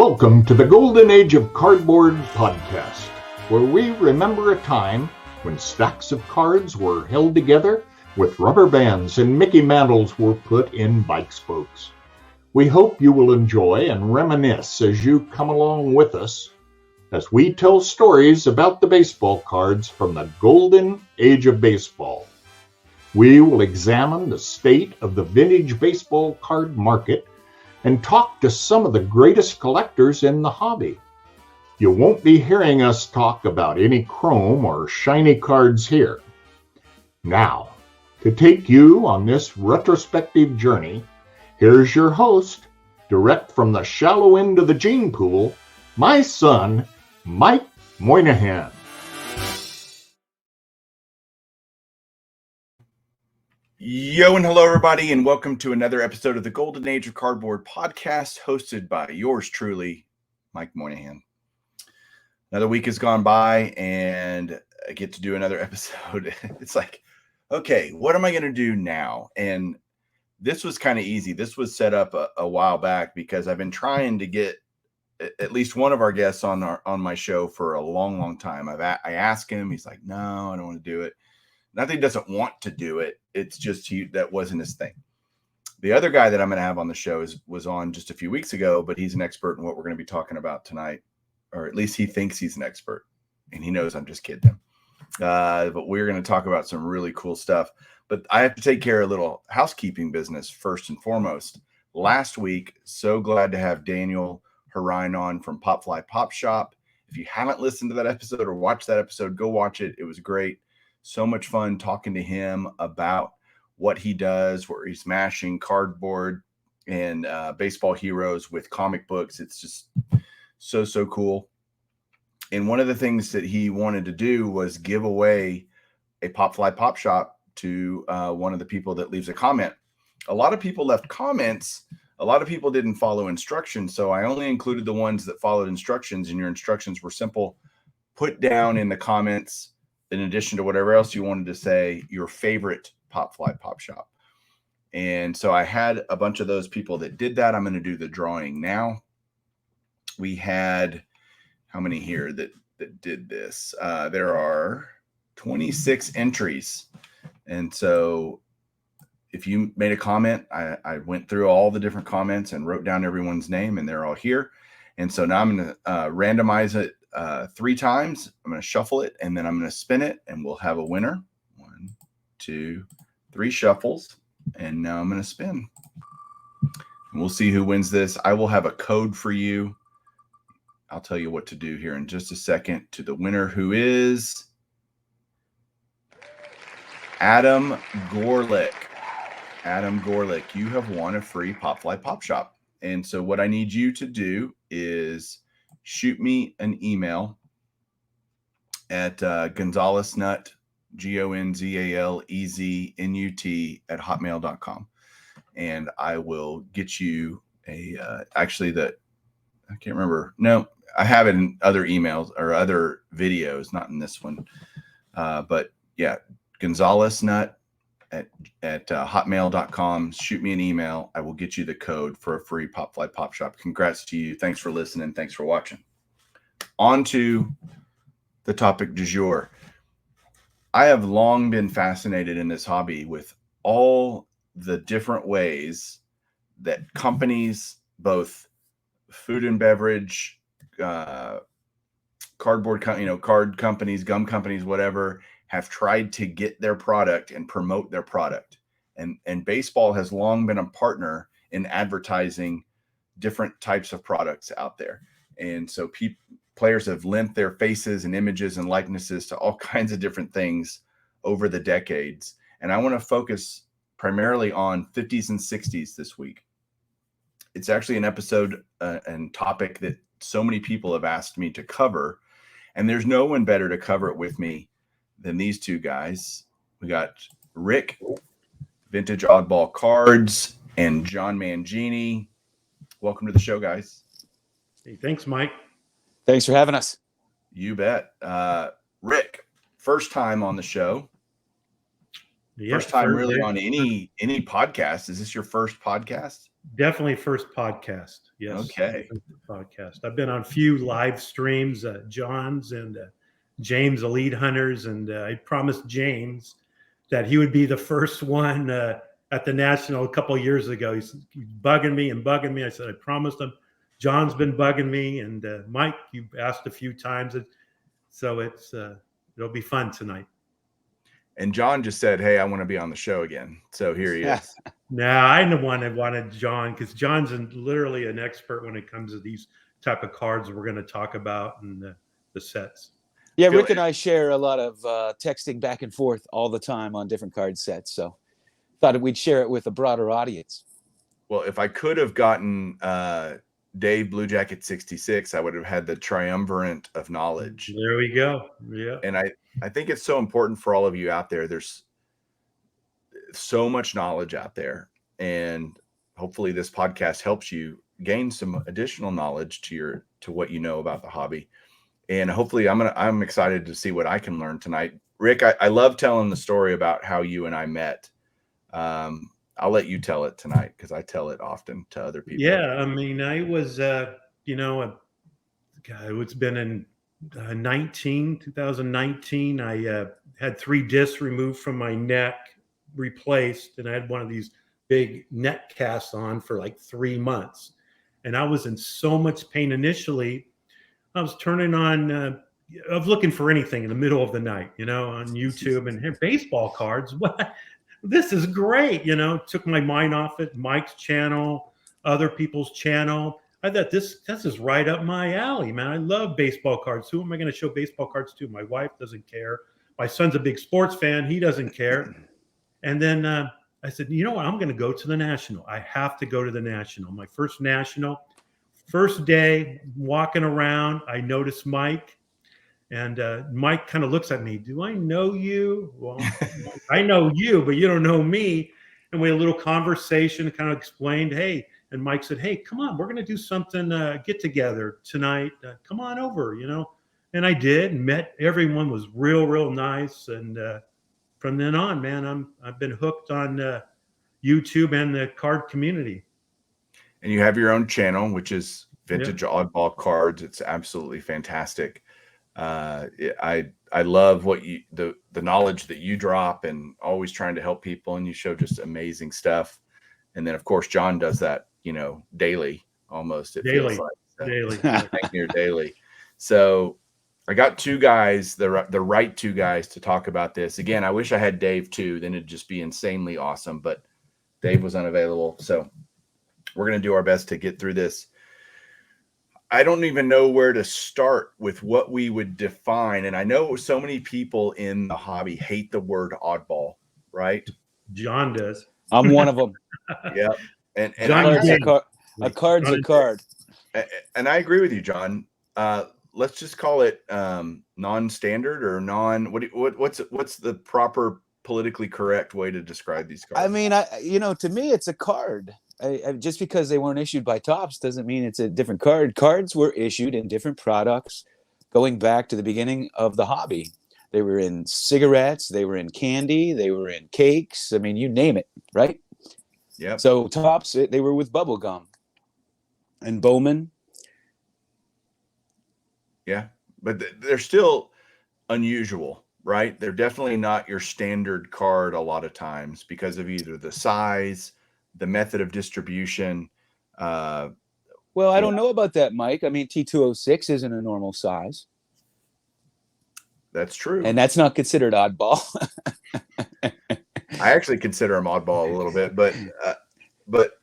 Welcome to the Golden Age of Cardboard podcast, where we remember a time when stacks of cards were held together with rubber bands and Mickey mantles were put in bike spokes. We hope you will enjoy and reminisce as you come along with us as we tell stories about the baseball cards from the Golden Age of Baseball. We will examine the state of the vintage baseball card market and talk to some of the greatest collectors in the hobby. You won't be hearing us talk about any chrome or shiny cards here. Now, to take you on this retrospective journey, here's your host, direct from the shallow end of the gene pool, my son, Mike Moynihan. Yo and hello everybody, and welcome to another episode of the Golden Age of Cardboard podcast, hosted by yours truly, Mike Moynihan. Another week has gone by and I get to do another episode. It's like, okay, what am I going to do now? And this was kind of easy. This was set up a while back because I've been trying to get at least one of our guests on my show for a long time. I asked him, he's like, no, I don't want to do it. Not that he doesn't want to do it. It's just that wasn't his thing. The other guy that I'm going to have on the show was on just a few weeks ago, but he's an expert in what we're going to be talking about tonight, or at least he thinks he's an expert, and he knows I'm just kidding him. But we're going to talk about some really cool stuff. But I have to take care of a little housekeeping business first and foremost. Last week, so glad to have Daniel Harine on from Popfly Pop Shop. If you haven't listened to that episode or watched that episode, go watch it. It was great. So much fun talking to him about what he does, where he's mashing cardboard and baseball heroes with comic books. It's just so cool. And one of the things that he wanted to do was give away a Popfly Pop Shop to one of the people that leaves a comment. A lot of people left comments. A lot of people didn't follow instructions. So I only included the ones that followed instructions, and your instructions were simple. Put down in the comments, in addition to whatever else you wanted to say, your favorite Popfly Pop Shop. And so I had a bunch of those people that did that. I'm going to do the drawing now. We had how many here that did this? There are 26 entries. And so if you made a comment, I went through all the different comments and wrote down everyone's name, and they're all here. And so now I'm going to randomize it 3 times. I'm going to shuffle it, and then I'm going to spin it, and we'll have a winner. 1, 2, 3 shuffles, and now I'm going to spin. And we'll see who wins this. I will have a code for you. I'll tell you what to do here in just a second. To the winner, who is Adam Gorlick. Adam Gorlick, you have won a free Popfly Pop Shop. And so what I need you to do is shoot me an email at gonzaleznut, GONZALEZNUT at hotmail.com. And I will get you I can't remember. No, I have it in other emails or other videos, not in this one. But yeah, gonzaleznut at hotmail.com. Shoot me an email. I will get you the code for a free Popfly Pop Shop. Congrats to you. Thanks for listening. Thanks for watching. On to the topic du jour. I have long been fascinated in this hobby with all the different ways that companies, both food and beverage, cardboard, card companies, gum companies, whatever, have tried to get their product and promote their product. And baseball has long been a partner in advertising different types of products out there. And so players have lent their faces and images and likenesses to all kinds of different things over the decades. And I want to focus primarily on 50s and 60s this week. It's actually an episode and topic that so many people have asked me to cover. And there's no one better to cover it with me than these two guys. We got Rick, Vintage Oddball Cards, and John Mangini. Welcome to the show, guys. Hey, thanks, Mike. Thanks for having us. You bet. Rick, first time on the show. Yeah, First time really on any podcast. Is this your first podcast? Definitely first podcast. Yes. Okay. Podcast. I've been on a few live streams, John's and James Elite Hunters, and I promised James that he would be the first one at the National a couple of years ago. He's bugging me. I said I promised him. John's been bugging me, and Mike, you've asked a few times, so it'll be fun tonight. And John just said, "Hey, I want to be on the show again." So here he is. Nah, I wanted John, because John's literally an expert when it comes to these type of cards we're going to talk about and the sets. Yeah, Rick and I share a lot of texting back and forth all the time on different card sets. So thought we'd share it with a broader audience. Well, if I could have gotten Dave Blue Jacket 66, I would have had the triumvirate of knowledge. There we go. Yeah. And I think it's so important for all of you out there. There's so much knowledge out there, and hopefully this podcast helps you gain some additional knowledge to what you know about the hobby. And hopefully I'm excited to see what I can learn tonight. Rick, I love telling the story about how you and I met. I'll let you tell it tonight, because I tell it often to other people. Yeah, I mean, I was, it's been in 2019. I had 3 discs removed from my neck, replaced, and I had one of these big neck casts on for like 3 months. And I was in so much pain initially. I was turning on, I was looking for anything in the middle of the night, on YouTube, and hey, baseball cards. What? This is great. Took my mind off it. Mike's channel, other people's channel. I thought this is right up my alley, man. I love baseball cards. Who am I going to show baseball cards to? My wife doesn't care. My son's a big sports fan. He doesn't care. And then I said, you know what? I'm going to go to the National. I have to go to the National. My first National. First day, walking around, I noticed Mike. And Mike kind of looks at me. Do I know you? Well, I know you, but you don't know me. And we had a little conversation, kind of explained, hey. And Mike said, hey, come on, we're going to do something, get together tonight. Come on over, And I did, and met everyone, was real, real nice. And from then on, man, I've been hooked on YouTube and the card community. And you have your own channel, which is Vintage Oddball Cards. It's absolutely fantastic. I love what the knowledge that you drop, and always trying to help people, and you show just amazing stuff. And then of course John does that, daily, almost. It daily, feels like daily, near daily. So I got 2 guys, the right 2 guys to talk about this. Again, I wish I had Dave too, then it'd just be insanely awesome, but Dave was unavailable. So we're going to do our best to get through this. I don't even know where to start with what we would define. And I know so many people in the hobby hate the word oddball, right? John does. I'm one of them. Yeah. And a card's a card. And I agree with you, John. Let's just call it non-standard or what's the proper politically correct way to describe these cards? I mean, to me, it's a card. Just because they weren't issued by Topps doesn't mean it's a different card. Cards were issued in different products going back to the beginning of the hobby. They were in cigarettes, they were in candy, they were in cakes. I mean, you name it, right? Yeah. So Topps, they were with bubble gum and Bowman. Yeah, but they're still unusual, right? They're definitely not your standard card a lot of times because of either the size, the method of distribution. Well, I don't know about that, Mike. I mean, T206 isn't a normal size. That's true. And that's not considered oddball. I actually consider them oddball a little bit, but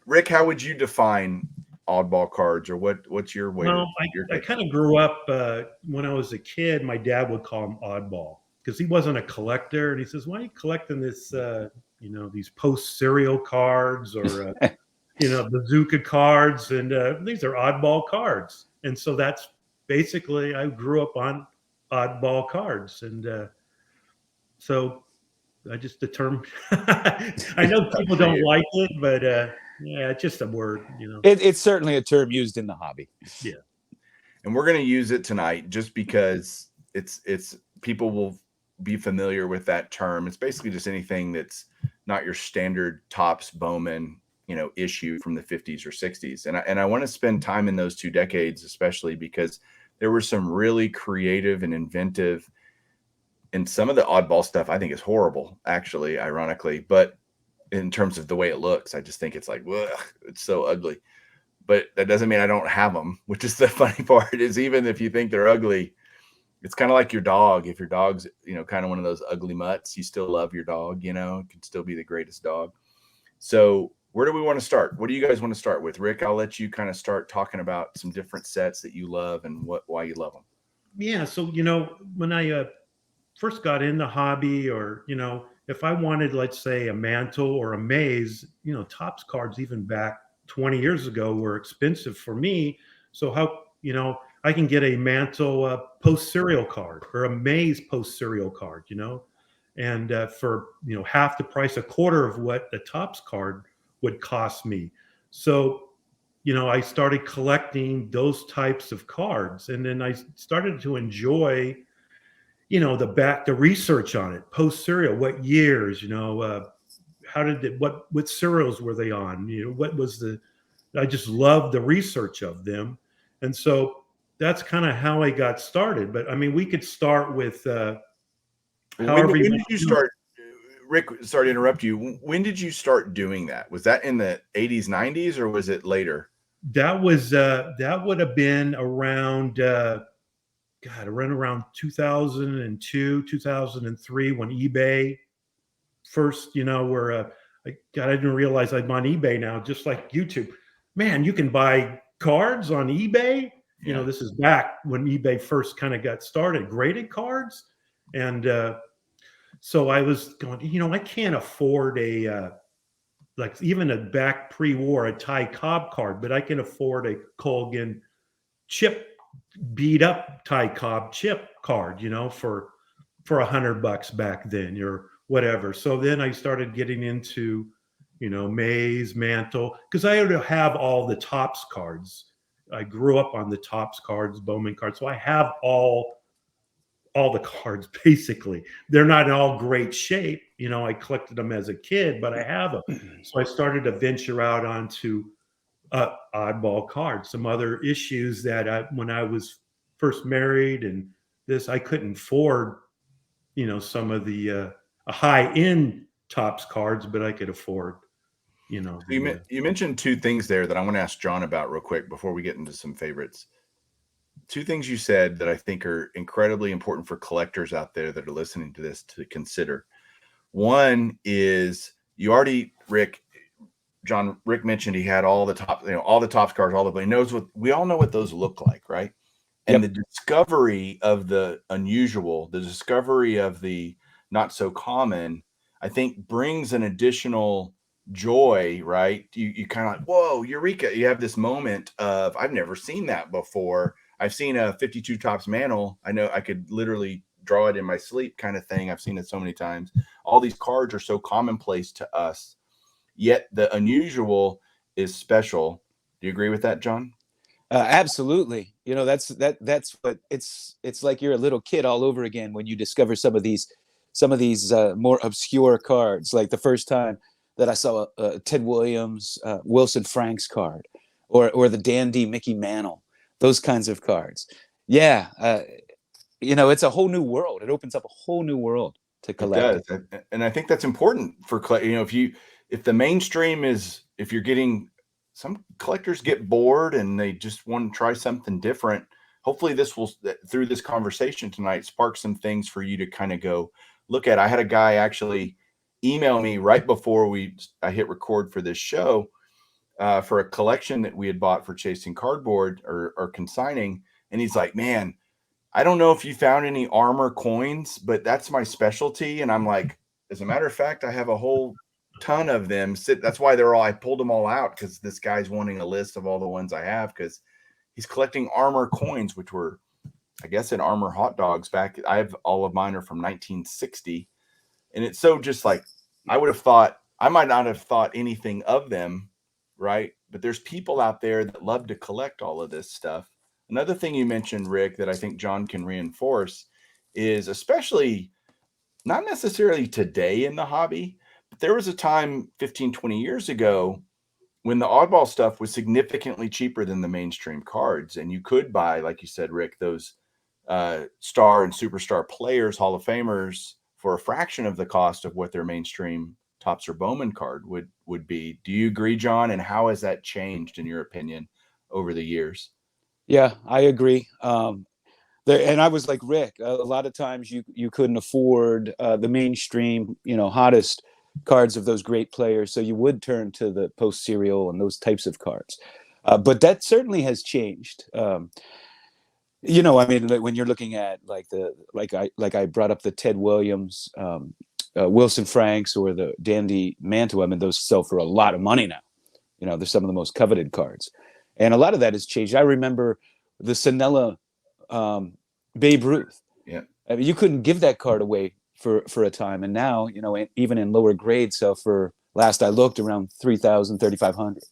Rick, how would you define oddball cards, or what's your way? Well, I kind of grew up when I was a kid. My dad would call him oddball because he wasn't a collector, and he says, "Why are you collecting this? These post cereal cards or bazooka cards, and these are oddball cards." And so that's basically, I grew up on oddball cards, and so I just determined. I know people don't like it, but yeah, it's just a word, It's certainly a term used in the hobby. Yeah, and we're going to use it tonight just because it's people be familiar with that term, it's basically just anything that's not your standard Topps Bowman, issue from the 50s or 60s. And I want to spend time in those 2 decades, especially because there were some really creative and inventive, and some of the oddball stuff I think is horrible, actually, ironically. But in terms of the way it looks, I just think it's like, ugh, it's so ugly. But that doesn't mean I don't have them, which is the funny part, is even if you think they're ugly, it's kind of like your dog. If your dog's, kind of one of those ugly mutts, you still love your dog, it can still be the greatest dog. So where do we want to start? What do you guys want to start with? Rick, I'll let you kind of start talking about some different sets that you love and why you love them. Yeah. So, when I first got in the hobby, or, if I wanted, let's say, a mantle or a maze, Topps cards, even back 20 years ago, were expensive for me. So how, I can get a mantle post serial card or a maze post serial card, and for, half the price, a quarter of what the Topps card would cost me. So, I started collecting those types of cards, and then I started to enjoy, the research on it, post serial, what years, how did it, what serials were they on? What was I just loved the research of them. And so that's kind of how I got started. But I mean, we could start with however When you did want you to. start, Rick, sorry to interrupt you. When did you start doing that? Was that in the 80s, 90s, or was it later? That would have been around around 2002, 2003, when eBay first, where God, I didn't realize I'm on eBay now, just like YouTube. Man, you can buy cards on eBay. Yeah. This is back when eBay first kind of got started, graded cards. And so I was going, I can't afford like even a back pre-war, a Ty Cobb card, but I can afford a Colgan chip, beat up Ty Cobb chip card, for $100 back then, or whatever. So then I started getting into, maze, mantle, because I already have all the Topps cards. I grew up on the Topps cards, Bowman cards, so I have all the cards. Basically, they're not in all great shape. I collected them as a kid, but I have them. So I started to venture out onto oddball cards. Some other issues that when I was first married, and this, I couldn't afford, some of the high end Topps cards, but I could afford, You mentioned 2 things there that I want to ask John about real quick before we get into some favorites. 2 things you said that I think are incredibly important for collectors out there that are listening to this to consider. One is Rick mentioned he had all the Topps cards, we all know what those look like, right? And Yep. the discovery of the unusual, the discovery of the not so common, I think brings an additional joy, right? You kind of like, whoa, eureka. You have this moment of, I've never seen that before. I've seen a 52 Topps mantle. I know I could literally draw it in my sleep kind of thing. I've seen it so many times. All these cards are so commonplace to us, yet the unusual is special. Do you agree with that, John? Absolutely. That's what it's like. You're a little kid all over again when you discover some of these more obscure cards. Like the first time that I saw a Ted Williams, Wilson Franks card, or the Dandy Mickey Mantle, those kinds of cards. Yeah. It's a whole new world. It opens up a whole new world to collect. It does. And I think that's important for, if the mainstream is, if you're getting, some collectors get bored and they just want to try something different. Hopefully this will, through this conversation tonight, spark some things for you to kind of go look at. I had a guy actually email me right before I hit record for this show for a collection that we had bought for Chasing Cardboard or consigning. And he's like, man, I don't know if you found any armor coins, but that's my specialty. And I'm like, as a matter of fact, I have a whole ton of them. That's why I pulled them all out, because this guy's wanting a list of all the ones I have, because he's collecting armor coins, which were, I guess, in Armor hot dogs back. I have all of mine are from 1960. And it's so just like, I might not have thought anything of them, right? But there's people out there that love to collect all of this stuff. Another thing you mentioned, Rick, that I think John can reinforce is, especially not necessarily today in the hobby, but there was a time 15, 20 years ago when the oddball stuff was significantly cheaper than the mainstream cards. And you could buy, like you said, Rick, those star and superstar players, Hall of Famers, for a fraction of the cost of what their mainstream Topps or Bowman card would be. Do you agree, John? And how has that changed, in your opinion, over the years? Yeah, I agree. And I was like Rick. A lot of times you couldn't afford the mainstream, hottest cards of those great players, so you would turn to the post serial and those types of cards. But that certainly has changed. I mean, when you're looking at like I brought up the Ted Williams, Wilson Franks, or the Dandy Mantle. I mean, those sell for a lot of money now. They're some of the most coveted cards, and a lot of that has changed. I remember the Sanella Babe Ruth. Yeah, I mean, you couldn't give that card away for a time, and now even in lower grades sell for, last I looked, around 3,000, 3,500.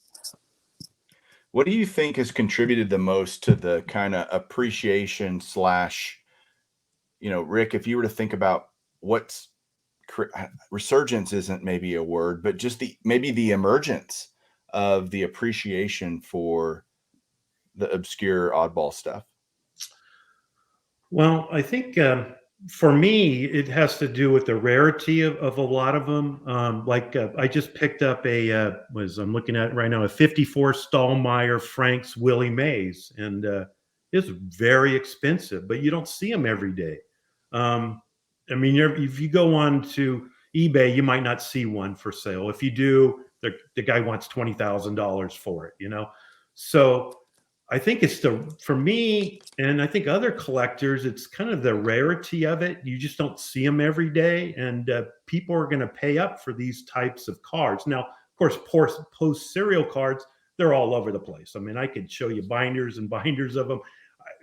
What do you think has contributed the most to the kind of appreciation / Rick, if you were to think about what's resurgence isn't maybe a word, but just maybe the emergence of the appreciation for the obscure oddball stuff? Well, I think for me, it has to do with the rarity of a lot of them. I just picked up I'm looking at right now, a 54 Stallmeyer Franks Willie Mays, and it's very expensive, but you don't see them every day. I mean, if you go on to eBay, you might not see one for sale. If you do, the guy wants $20,000 for it, So I think for me, and I think other collectors, it's kind of the rarity of it. You just don't see them every day, and people are going to pay up for these types of cards. Now, of course, post serial cards, they're all over the place. I mean, I could show you binders and binders of them.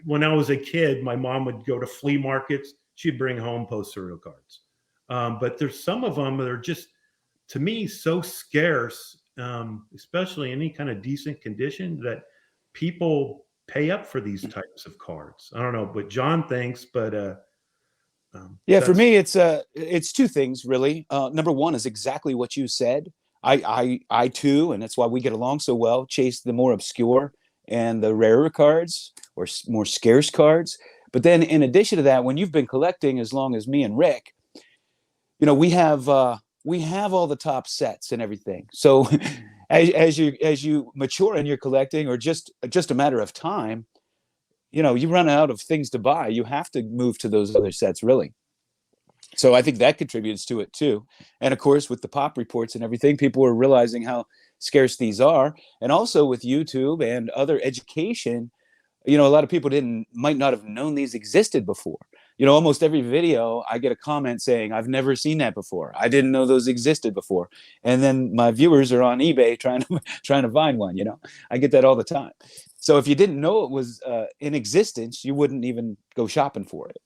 When I was a kid, my mom would go to flea markets. She'd bring home post serial cards. But there's some of them that are just, to me, so scarce, especially any kind of decent condition, that people pay up for these types of cards. I don't know what John thinks, but yeah, for me, it's two things really. Number one is exactly what you said. I too, and that's why we get along so well, chase the more obscure and the rarer cards, or more scarce cards. But then, in addition to that, when you've been collecting as long as me and Rick, we have all the top sets and everything. So as you mature in your collecting, or just a matter of time, you run out of things to buy. You have to move to those other sets, really. So I think that contributes to it too. And of course, with the pop reports and everything, people are realizing how scarce these are. And also with YouTube and other education, a lot of people might not have known these existed before. Almost every video I get a comment saying, I've never seen that before. I didn't know those existed before. And then my viewers are on eBay trying to find one. I get that all the time. So if you didn't know it was in existence, you wouldn't even go shopping for it.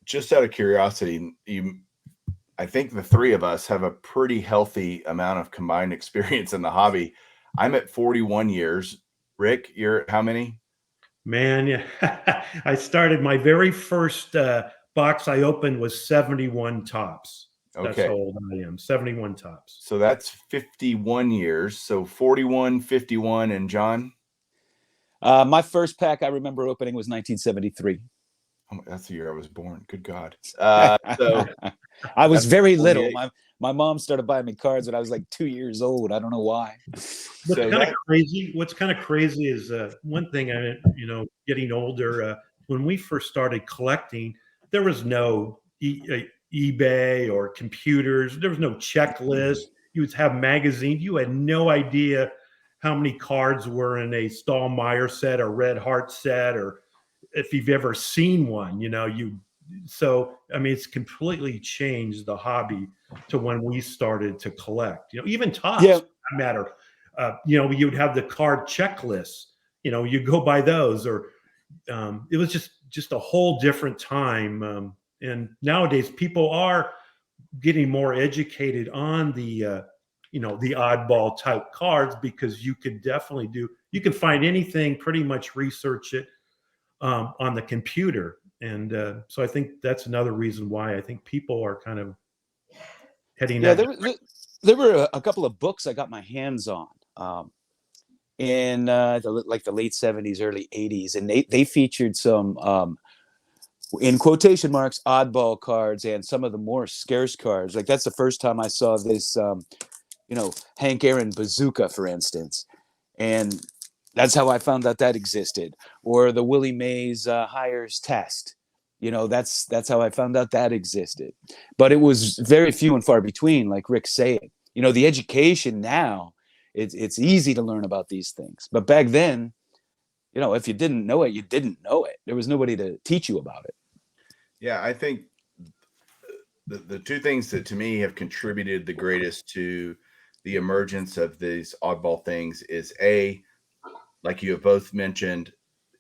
Just out of curiosity, I think the three of us have a pretty healthy amount of combined experience in the hobby. I'm at 41 years. Rick, you're at how many? Man, yeah. I started, my very first box I opened was 71 Topps. Okay. That's how old I am, 71 Topps. So that's 51 years. So 41, 51, and John? My first pack I remember opening was 1973. Oh, that's the year I was born. Good God. So I was very little. My mom started buying me cards when I was like 2 years old. I don't know why. What's kind of crazy is one thing, getting older, when we first started collecting, there was no eBay or computers. There was no checklist. You would have magazines. You had no idea how many cards were in a Stallmeyer set or Red Heart set, or if you've ever seen one. So I mean, it's completely changed the hobby to when we started to collect. Even Topps, for that matter. You'd have the card checklists. You go by those, or it was just a whole different time. And nowadays, people are getting more educated on the oddball type cards, because you can definitely you can find anything, pretty much research it on the computer. And so I think that's another reason why I think people are kind of heading Yeah, that. there were a couple of books I got my hands on in like the late 70s, early 80s, and they featured some in quotation marks oddball cards and some of the more scarce cards. Like that's the first time I saw this Hank Aaron bazooka, for instance, and that's how I found out that existed. Or the Willie Mays Hires Test. That's how I found out that existed. But it was very few and far between, like Rick's saying. The education now, it's easy to learn about these things. But back then, if you didn't know it, you didn't know it. There was nobody to teach you about it. Yeah, I think the two things that to me have contributed the greatest to the emergence of these oddball things is like you have both mentioned,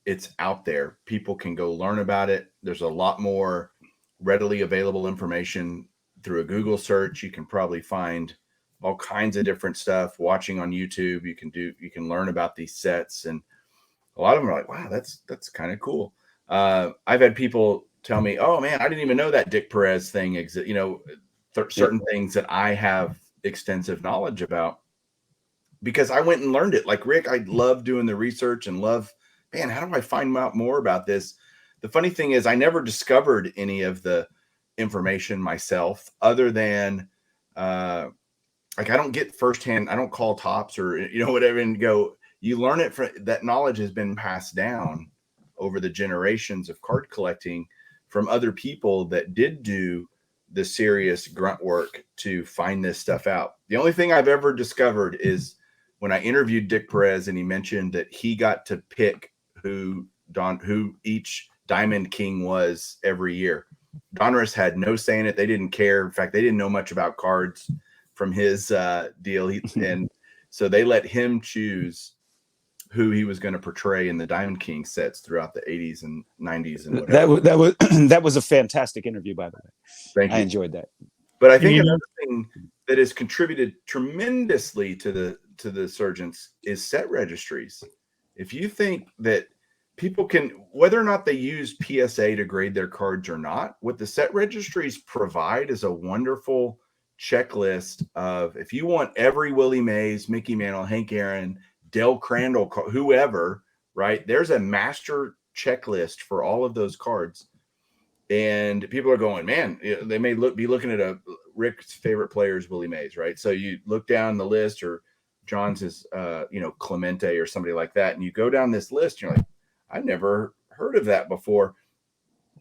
it's out there. People can go learn about it. There's a lot more readily available information through a Google search. You can probably find all kinds of different stuff. Watching on YouTube, you can learn about these sets, and a lot of them are like, wow, that's kind of cool. I've had people tell me, oh man, I didn't even know that Dick Perez thing exists. Certain things that I have extensive knowledge about because I went and learned it. Like Rick, I love doing the research and love, man, how do I find out more about this? The funny thing is I never discovered any of the information myself other than like I don't get firsthand. I don't call Tops or whatever and go. You learn it from that knowledge has been passed down over the generations of card collecting from other people that did do the serious grunt work to find this stuff out. The only thing I've ever discovered is when I interviewed Dick Perez and he mentioned that he got to pick who each Diamond King was every year. Donruss had no say in it. They didn't care. In fact, they didn't know much about cards from his deal. And so they let him choose who he was going to portray in the Diamond King sets throughout the 80s and 90s and whatever. That was a fantastic interview, by the way. Thank you. I enjoyed that. But I think another thing that has contributed tremendously to the surgence is set registries. If you think that people can, whether or not they use PSA to grade their cards or not, what the set registries provide is a wonderful checklist of if you want every Willie Mays, Mickey Mantle, Hank Aaron, Dale Crandall, whoever, right? There's a master checklist for all of those cards. And people are going, man, they may be looking at Rick's favorite player is Willie Mays, right? So you look down the list, or John's is, Clemente or somebody like that. And you go down this list, you're like, I've never heard of that before.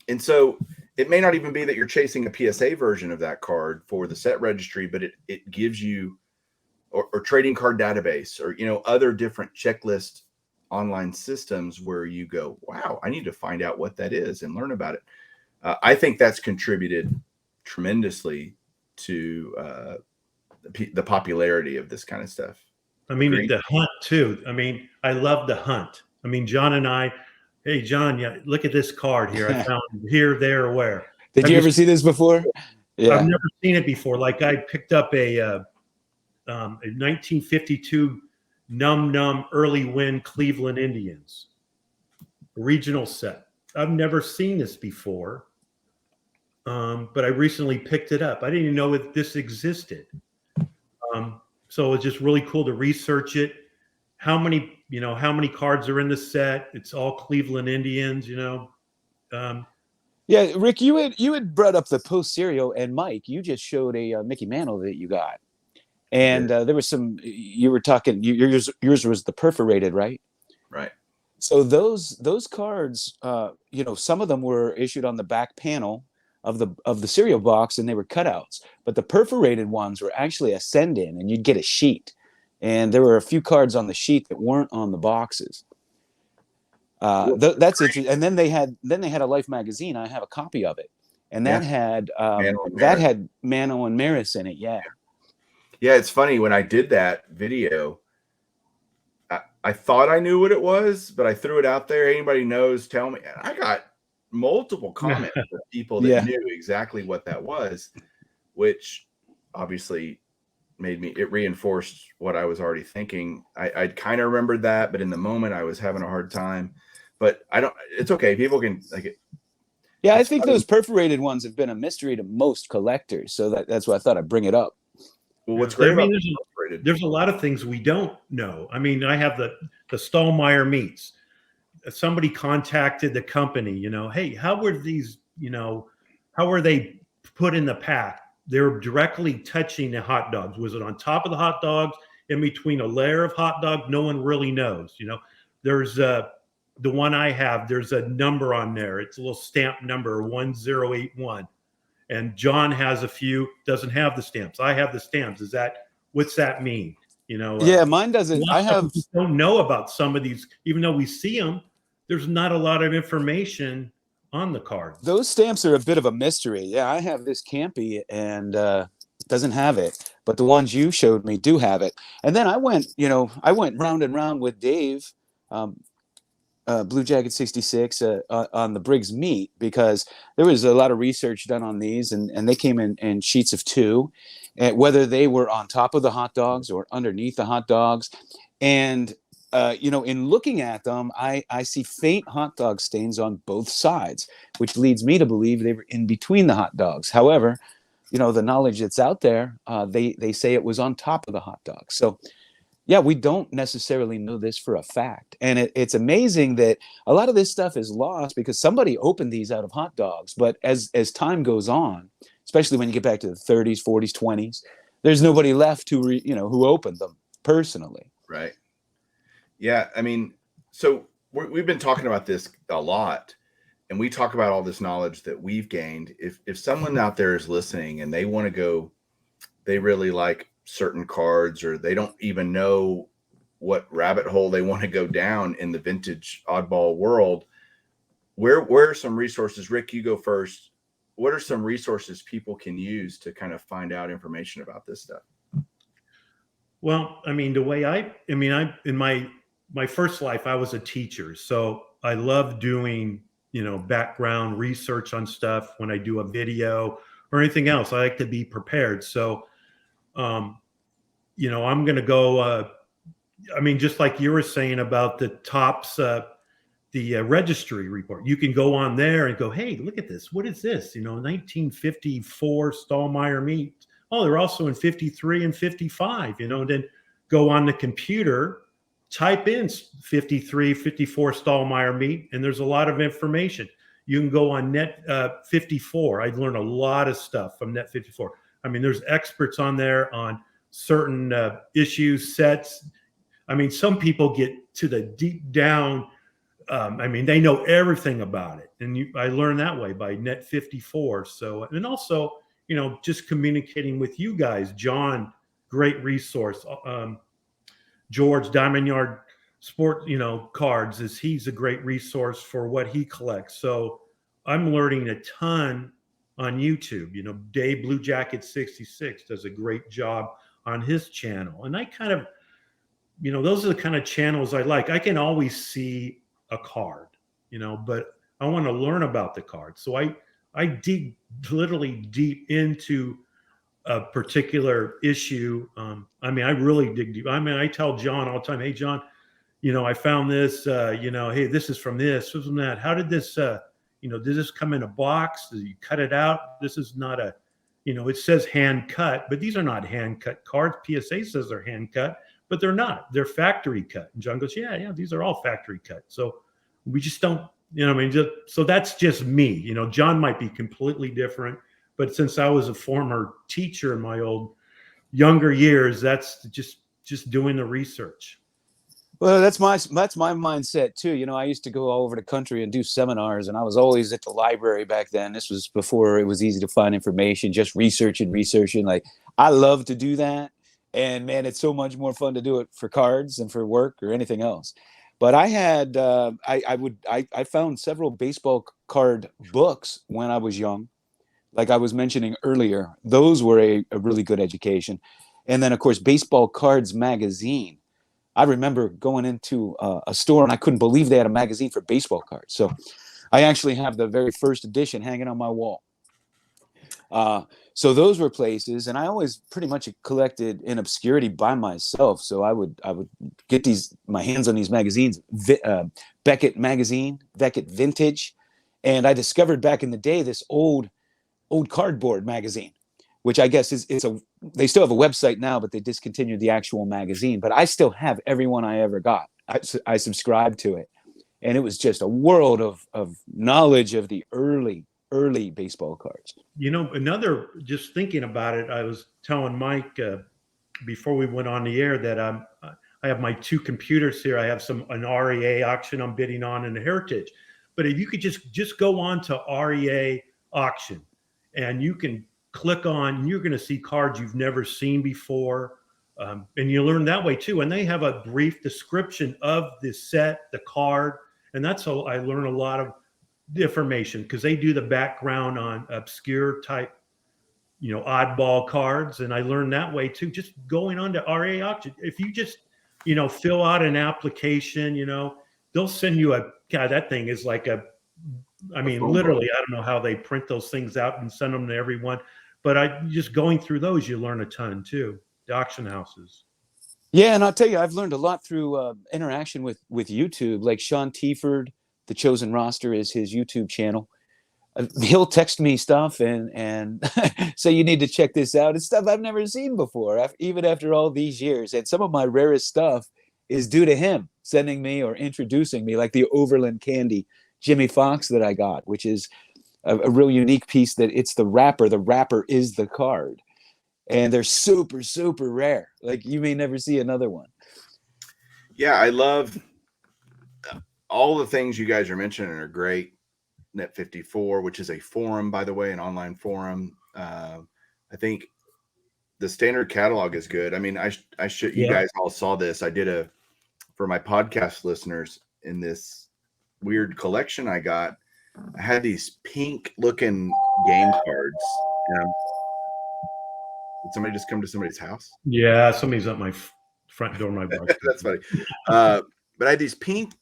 And so it may not even be that you're chasing a PSA version of that card for the set registry, but it gives you, or trading card database, or, other different checklist online systems where you go, wow, I need to find out what that is and learn about it. I think that's contributed tremendously to the popularity of this kind of stuff. I mean, Agreed? the hunt too. I mean, I love the hunt. I mean, John and I, hey, John, yeah, look at this card here. I found here, there, where. Did you ever see this before? Yeah. I've never seen it before. Like I picked up a 1952 Num Early Win Cleveland Indians regional set. I've never seen this before, but I recently picked it up. I didn't even know that this existed. So it's just really cool to research it. How many cards are in the set? It's all Cleveland Indians, Yeah, Rick, you had brought up the post serial, and Mike, you just showed a Mickey Mantle that you got, and there was some. You were talking. Yours was the perforated, right? Right. So those cards, some of them were issued on the back panel of the cereal box, and they were cutouts. But the perforated ones were actually a send-in, and you'd get a sheet. And there were a few cards on the sheet that weren't on the boxes. That's interesting. And then they had a Life magazine. I have a copy of it, and that had Mano and Maris in it. Yeah. Yeah, it's funny when I did that video. I thought I knew what it was, but I threw it out there. Anybody knows, tell me. And I got multiple comments from people that knew exactly what that was, which obviously it reinforced what I was already thinking. I'd kind of remembered that, but in the moment I was having a hard time. But it's okay. People can like it. Yeah, I think those perforated ones have been a mystery to most collectors. So that's why I thought I'd bring it up. Well, what's great about there's a lot of things we don't know. I mean, I have the Stallmeyer meats. Somebody contacted the company, hey, how were these, how were they put in the pack? They're directly touching the hot dogs. Was it on top of the hot dogs, in between a layer of hot dog? No one really knows. There's the one I have, there's a number on there. It's a little stamp number 1081. And John has a few, doesn't have the stamps. I have the stamps. What's that mean? Yeah, mine doesn't. Don't know about some of these, even though we see them. There's not a lot of information on the card. Those stamps are a bit of a mystery. Yeah, I have this Campy and doesn't have it, but the ones you showed me do have it. And then I went round and round with Dave, Blue Jacket 66 on the Briggs meat, because there was a lot of research done on these, and they came in sheets of 2, and whether they were on top of the hot dogs or underneath the hot dogs. And in looking at them, I see faint hot dog stains on both sides, which leads me to believe they were in between the hot dogs. However, the knowledge that's out there, they say it was on top of the hot dog. So yeah, we don't necessarily know this for a fact. And it's amazing that a lot of this stuff is lost because somebody opened these out of hot dogs. But as time goes on, especially when you get back to the 30s, 40s, 20s, there's nobody left who opened them personally. Right. Yeah. I mean, so we've been talking about this a lot, and we talk about all this knowledge that we've gained. If someone out there is listening and they want to go, they really like certain cards, or they don't even know what rabbit hole they want to go down in the vintage oddball world, where are some resources? Rick, you go first. What are some resources people can use to kind of find out information about this stuff? Well, I mean, the way I in my first life, I was a teacher, so I love doing background research on stuff. When I do a video or anything else, I like to be prepared. So I'm going to go, just like you were saying about the tops, the registry report, you can go on there and go, hey, look at this. What is this? 1954 Stallmeyer meat. Oh, they're also in 53 and 55, and then go on the computer, type in 53, 54 Stallmeyer meat, and there's a lot of information. You can go on Net 54. I've learned a lot of stuff from Net 54. There's experts on there on certain issues, sets. Some people get to the deep down. They know everything about it. And I learned that way by Net 54. So, and also, just communicating with you guys. John, great resource. George, Diamond Yard Sport, cards, he's a great resource for what he collects. So I'm learning a ton on YouTube. Dave Blue Jacket 66 does a great job on his channel. And I kind of, those are the kind of channels I like. I can always see a card, but I want to learn about the card. So I dig literally deep into a particular issue. I really dig deep. I tell John all the time, hey, John, I found this, hey, this is from this from that. How did this, did this come in a box? Did you cut it out? This is not a, it says hand cut, but these are not hand cut cards. PSA says they're hand cut, but they're not. They're factory cut. And John goes, yeah, these are all factory cut. So we just don't, so that's just me. John might be completely different, but since I was a former teacher in my old younger years, that's just doing the research. Well, that's my mindset too. I used to go all over the country and do seminars, and I was always at the library back then. This was before it was easy to find information, just researching. Like, I love to do that. And man, it's so much more fun to do it for cards than for work or anything else. But I had, I found several baseball card books when I was young. Like I was mentioning earlier, those were a really good education. And then of course, Baseball Cards magazine. I remember going into a store and I couldn't believe they had a magazine for baseball cards. So I actually have the very first edition hanging on my wall. So those were places, and I always pretty much collected in obscurity by myself. So I would get my hands on these magazines, Beckett magazine, Beckett Vintage, And I discovered back in the day this old cardboard magazine, which I guess they still have a website now, but they discontinued the actual magazine. But I still have every one I ever got. I subscribed to it. And it was just a world of knowledge of the early baseball cards. Just thinking about it, I was telling Mike before we went on the air that I have my two computers here. I have an REA auction I'm bidding on and a Heritage. But if you could just go on to REA auction and you can click on, you're going to see cards you've never seen before. And you learn that way too. And they have a brief description of the set, the card. And that's how I learn a lot of information, because they do the background on obscure type, oddball cards. And I learned that way too, just going on to RA auction. If you just, fill out an application, they'll send you that thing is like literally, I don't know how they print those things out and send them to everyone, but just going through those, you learn a ton too, the auction houses. Yeah, and I'll tell you, I've learned a lot through interaction with YouTube. Like Sean Tieford, The Chosen Roster is his YouTube channel. He'll text me stuff and say, you need to check this out. It's stuff I've never seen before, even after all these years. And some of my rarest stuff is due to him sending me or introducing me, like the Overland Candy Jimmy Fox that I got, which is a real unique piece that it's the wrapper. The wrapper is the card. And they're super, super rare. Like, you may never see another one. Yeah, I love all the things you guys are mentioning are great. Net54, which is a forum, by the way, an online forum. I think the standard catalog is good. I mean, you guys all saw this. I did for my podcast listeners, in this weird collection I got, I had these pink looking game cards. Did somebody just come to somebody's house? Yeah, somebody's at my front door. My That's funny. But I had these pink.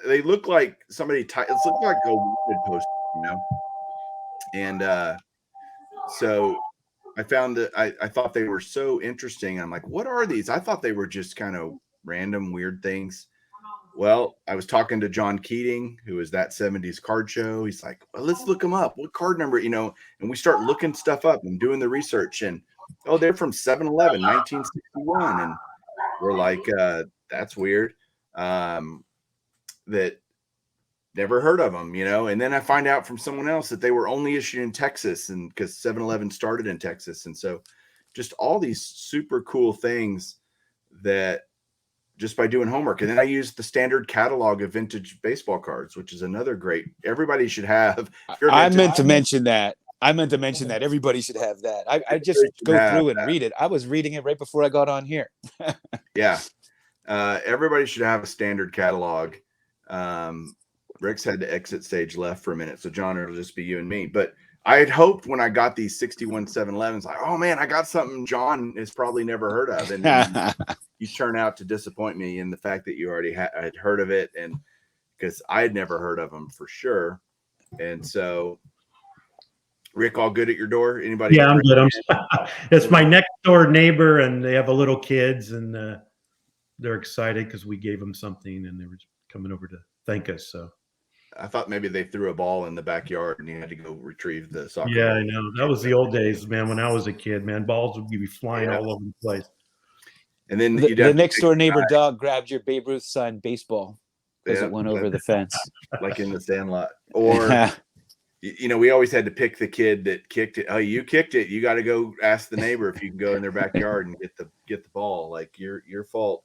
They look like somebody. It looked like a wanted poster, And so I found that I thought they were so interesting. I'm like, what are these? I thought they were just kind of random weird things. Well, I was talking to John Keating, who is That 70s Card Show. He's like, well, let's look them up. What card number, and we start looking stuff up and doing the research. And, they're from 7-Eleven, 1961. And we're like, that's weird. That never heard of them, And then I find out from someone else that they were only issued in Texas, and because 7-Eleven started in Texas. And so just all these super cool things that just by doing homework. And then I used the standard catalog of vintage baseball cards, which is another great, everybody should have. I meant to mention that. Everybody should have that. I just go through and read it. I was reading it right before I got on here. Yeah. Everybody should have a standard catalog. Rick's had to exit stage left for a minute. So John, it'll just be you and me. But I had hoped when I got these 61 7-Elevens, like, oh man, I got something John has probably never heard of. And you turn out to disappoint me in the fact that you already had heard of it. And because I had never heard of them for sure. And so Rick, all good at your door? Anybody? Yeah, I'm good. It's my next door neighbor, and they have a little kids, and they're excited because we gave them something, and they were coming over to thank us. So I thought maybe they threw a ball in the backyard and you had to go retrieve the soccer ball. I know. That was the old days, man. When I was a kid, man, balls would be flying all over the place. And then the next door neighbor dog grabbed your Babe Ruth signed baseball because it went over the fence. Like in the Sandlot. Or we always had to pick the kid that kicked it. Oh, you kicked it. You got to go ask the neighbor if you can go in their backyard and get the ball. Like your fault,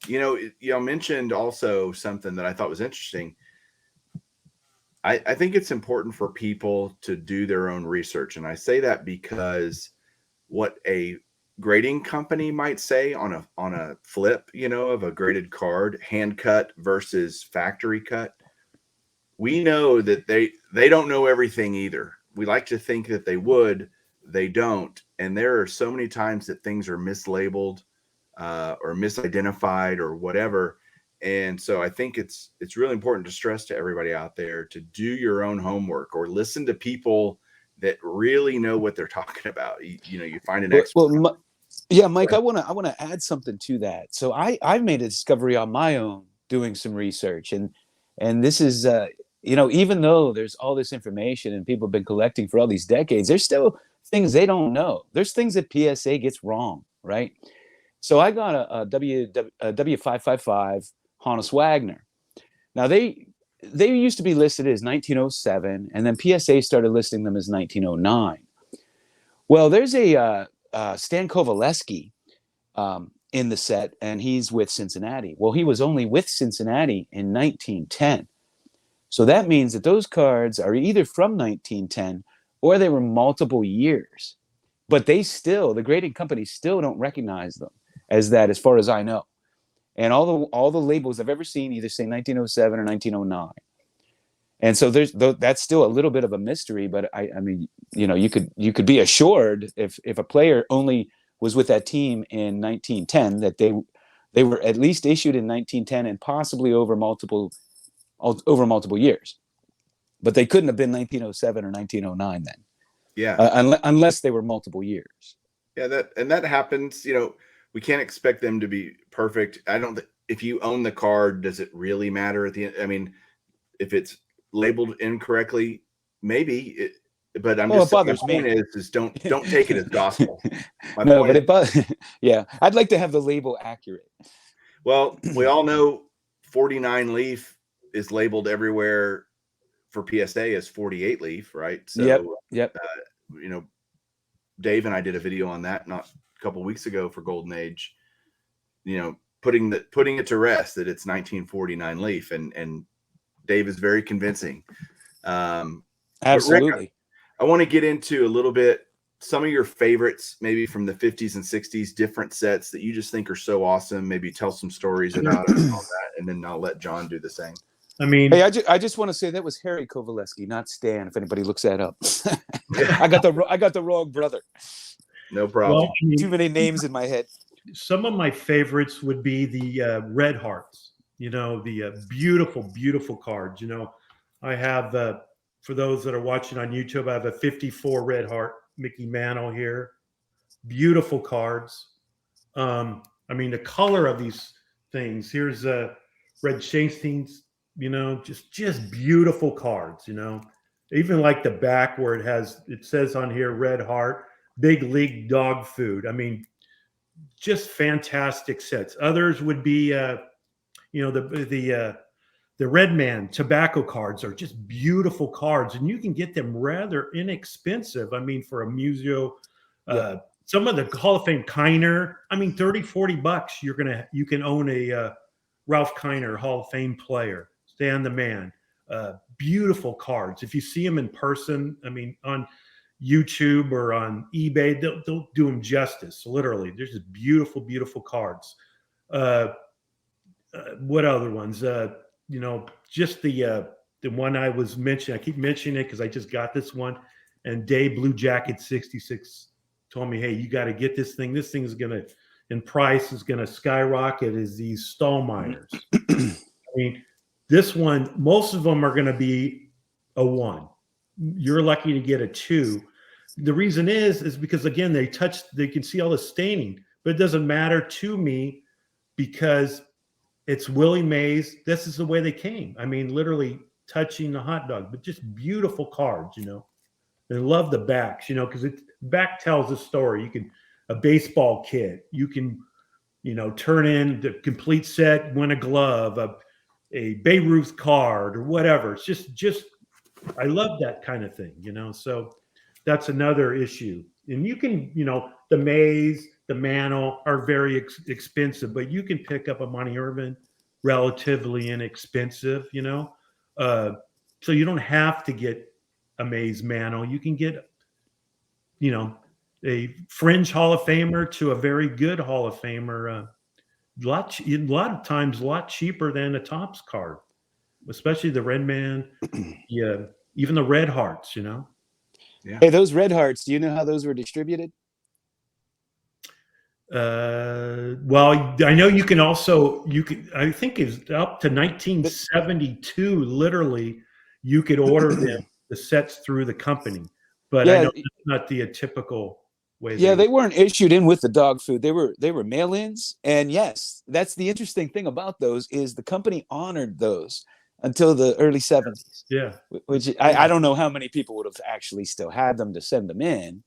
y'all mentioned also something that I thought was interesting. I think it's important for people to do their own research. And I say that because what a grading company might say on a flip, of a graded card, hand cut versus factory cut, we know that they don't know everything either. We like to think that they would, they don't. And there are so many times that things are mislabeled or misidentified or whatever. And so I think it's really important to stress to everybody out there to do your own homework or listen to people that really know what they're talking about. You find an expert. Well, Mike, I want to add something to that. So I made a discovery on my own doing some research, and And this is, even though there's all this information and people have been collecting for all these decades, there's still things they don't know. There's things that PSA gets wrong, right? So I got a W555 Honus Wagner. Now they used to be listed as 1907, and then PSA started listing them as 1909. Well, there's a Stan Kovaleski in the set, and he's with Cincinnati. Well, he was only with Cincinnati in 1910. So that means that those cards are either from 1910 or they were multiple years. But the grading companies still don't recognize them as that, as far as I know. And all the labels I've ever seen either say 1907 or 1909. And so that's still a little bit of a mystery, but I mean, you could be assured if a player only was with that team in 1910 that they were at least issued in 1910 and possibly over multiple years. But they couldn't have been 1907 or 1909 then. Yeah. Unless they were multiple years. Yeah, that happens. We can't expect them to be perfect. If you own the card, does it really matter at the end? I mean, if it's labeled incorrectly, maybe but I'm just, bothers my point me. is don't take it as gospel. Yeah, I'd like to have the label accurate. Well, we all know 49 leaf is labeled everywhere for PSA as 48 leaf, right? So yep. Dave and I did a video on that not a couple weeks ago for Golden Age, putting it to rest that it's 1949 leaf, and Dave is very convincing. Absolutely. Rick, I want to get into a little bit some of your favorites, maybe from the 50s and 60s, different sets that you just think are so awesome. Maybe tell some stories about it and all that, and then I'll let John do the same. I mean, hey, I just want to say that was Harry Kovaleski, not Stan. If anybody looks that up, I got the wrong brother. No problem. Well, I mean, too many names in my head. Some of my favorites would be the Red Hearts. The beautiful, beautiful cards. I have for those that are watching on YouTube, I have a 54 Red Heart Mickey Mantle here. Beautiful cards. I mean, the color of these things. Here's Red Shanstein's. Just beautiful cards. Even like the back where it says on here Red Heart, Big League Dog Food. I mean, just fantastic sets. Others would be, the Red Man tobacco cards are just beautiful cards, and you can get them rather inexpensive. I mean, for a Museo, some of the Hall of Fame Kiner, I mean, $30-40, you can own a Ralph Kiner Hall of Fame player, Stan the Man. Beautiful cards. If you see them in person, I mean, on YouTube or on eBay, they'll do them justice. Literally, there's just beautiful, beautiful cards. What other ones? Just the one I was mentioning. I keep mentioning it because I just got this one. And Dave Blue Jacket 66 told me, hey, you got to get this thing. This thing is in price is gonna skyrocket. Is these Stallmeyers? I mean, this one, most of them are going to be a 1. You're lucky to get a 2. The reason is because, again, they can see all the staining, but it doesn't matter to me because it's Willie Mays. This is the way they came. I mean, literally touching the hot dog, but just beautiful cards, They love the backs, because back tells a story. You can, a baseball kit, you can, turn in the complete set, win a glove, a Babe Ruth card or whatever. It's just I love that kind of thing, so that's another issue. And you can, the Mays, the Mantle are very expensive, but you can pick up a Monty Irvin relatively inexpensive, so you don't have to get a Mays Mantle. You can get, a fringe Hall of Famer to a very good Hall of Famer, a lot of times a lot cheaper than a Topps card, especially the Red Man, even the Red Hearts, Yeah. Hey, those Red Hearts, do you know how those were distributed? Well, I know I think it's up to 1972, literally, you could order the sets through the company, but I know that's not the typical way. They weren't issued in with the dog food. They were mail-ins. And yes, that's the interesting thing about those is the company honored those. until the early 70s. Yeah. Which I don't know how many people would have actually still had them to send them in.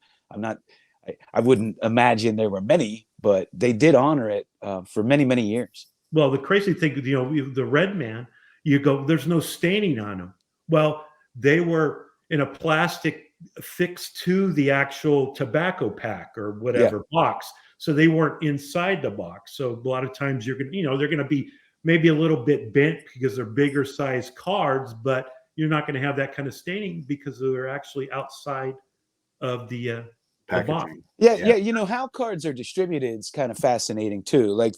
I wouldn't imagine there were many, but they did honor it for many, many years. Well, the crazy thing, the Red Man, you go, there's no staining on them. Well, they were in a plastic fixed to the actual tobacco pack or whatever box. So they weren't inside the box. So a lot of times they're going to be maybe a little bit bent because they're bigger size cards, but you're not going to have that kind of staining because they're actually outside of the box. Yeah. How cards are distributed is kind of fascinating too.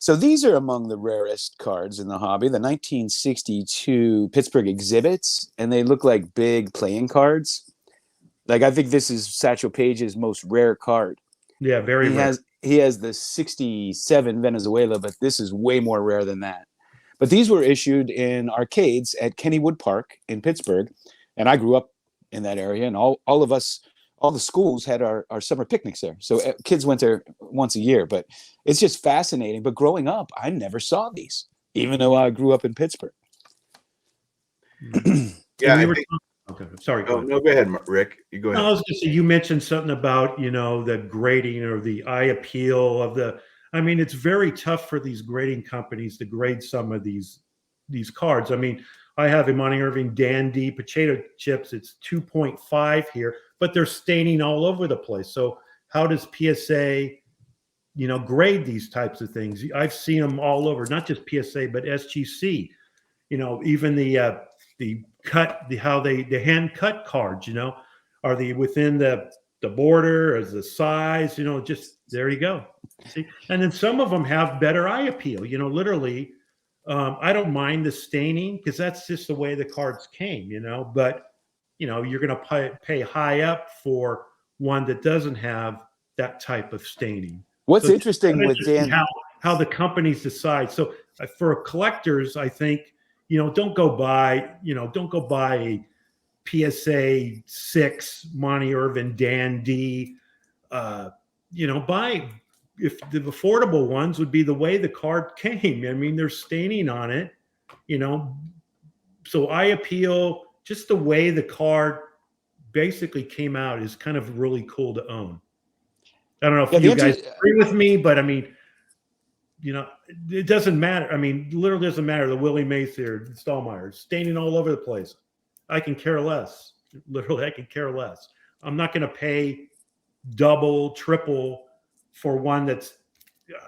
So these are among the rarest cards in the hobby, the 1962 Pittsburgh exhibits, and they look like big playing cards. Like, I think this is Satchel Paige's most rare card. Yeah, very rare. He has the 67 Venezuela, but this is way more rare than that. But these were issued in arcades at Kennywood Park in Pittsburgh, and I grew up in that area, and all the schools had our summer picnics there. So kids went there once a year, but it's just fascinating. But growing up, I never saw these, even though I grew up in Pittsburgh. Okay, sorry. Go ahead, Rick. You go ahead. I was going to say, you mentioned something about, the grading or the eye appeal of it's very tough for these grading companies to grade some of these cards. I have a Monty Irving Dandy potato chips. It's 2.5 here, but they're staining all over the place. So how does PSA, grade these types of things? I've seen them all over, not just PSA, but SGC. Even the hand cut cards. Are they within the border? Is the size? Just there you go. See, and then some of them have better eye appeal. Literally. I don't mind the staining because that's just the way the cards came, but you're going to pay high up for one that doesn't have that type of staining. What's interesting with Dan, how the companies decide. So for collectors, I think, don't go buy a PSA 6 Monty Irvin Dandy, buy. If the affordable ones would be the way the card came. There's staining on it, so eye appeal, just the way the card basically came out is kind of really cool to own. I don't know if you guys agree with me, but it doesn't matter. Literally doesn't matter. The Willie Mays here, Stallmeyer, staining all over the place. I can care less. Literally, I can care less. I'm not going to pay double, triple for one that's,